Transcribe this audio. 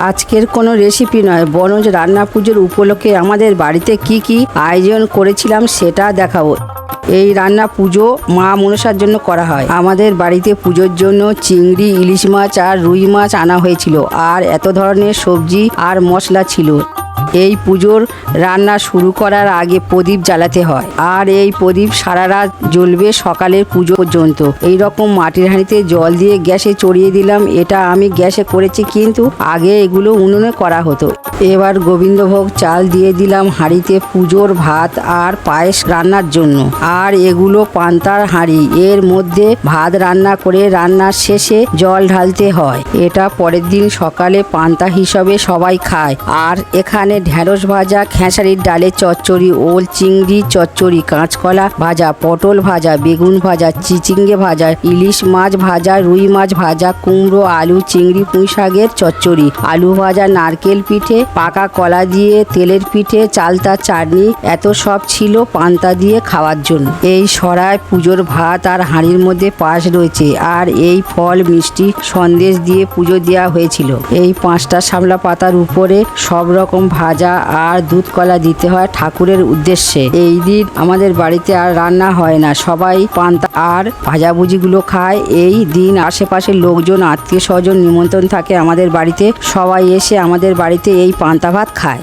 আজকের কোনো রেসিপি নয়, বরঞ্চ রান্না পুজোর উপলক্ষে আমাদের বাড়িতে কি কি আয়োজন করেছিলাম সেটা দেখাবো। এই রান্না পুজো মা মনসার জন্য করা হয়। আমাদের বাড়িতে পুজোর জন্য চিংড়ি, ইলিশ মাছ আর রুই মাছ আনা হয়েছিল, আর এত ধরনের সবজি আর মশলা ছিল। এই পুজোর রান্না শুরু করার আগে প্রদীপ জ্বালাতে হয়, আর এই প্রদীপ সারা রাত জ্বলবে সকালের পুজো পর্যন্ত। এই রকম মাটির হাঁড়িতে জল দিয়ে গ্যাসে চড়িয়ে দিলাম। এটা আমি গ্যাসে করেছি, কিন্তু আগে এগুলো উনুনে করা হতো। এবার গোবিন্দভোগ চাল দিয়ে দিলাম হাঁড়িতে পুজোর ভাত আর পায়েস রান্নার জন্য। আর এগুলো পান্তার হাঁড়ি, এর মধ্যে ভাত রান্না করে রান্নার শেষে জল ঢালতে হয়। এটা পরের দিন সকালে পান্তা হিসাবে সবাই খায়। আর এখানে ঢেঁড়স ভাজা, খেসারির ডালের চচ্চড়ি, ওল চিংড়ি চচ্চড়ি, কাঁচকলা ভাজা, পটল ভাজা, বেগুন ভাজা, চিচিঙ্গে ভাজা, ইলিশ মাছ ভাজা, রুই মাছ ভাজা, কুমড়ো, আলু, চিংড়ি, পুঁই শাকের চচ্চড়ি, আলু ভাজা, নারকেল পিঠে, পাকা কলা দিয়ে তেলের পিঠে, চালতা চাটনি, এত সব ছিল পান্তা দিয়ে খাওয়ার জন্য। এই সরায় পুজোর ভাত আর হাঁড়ির মধ্যে পাশ রয়েছে, আর এই ফল মিষ্টি সন্দেশ দিয়ে পুজো দেওয়া হয়েছিল। এই 5টা শাপলা পাতার উপরে সব রকম ভাজা আর দুধ কলা দিতে হয় ঠাকুরের উদ্দেশ্যে। এই দিন আমাদের বাড়িতে আর রান্না হয় না, সবাই পান্তা আর ভাজাভুজিগুলো খায়। এই দিন আশেপাশের লোকজন, আত্মীয় স্বজন নিমন্ত্রণ থাকে আমাদের বাড়িতে, সবাই এসে আমাদের বাড়িতে এই পান্তা ভাত খায়।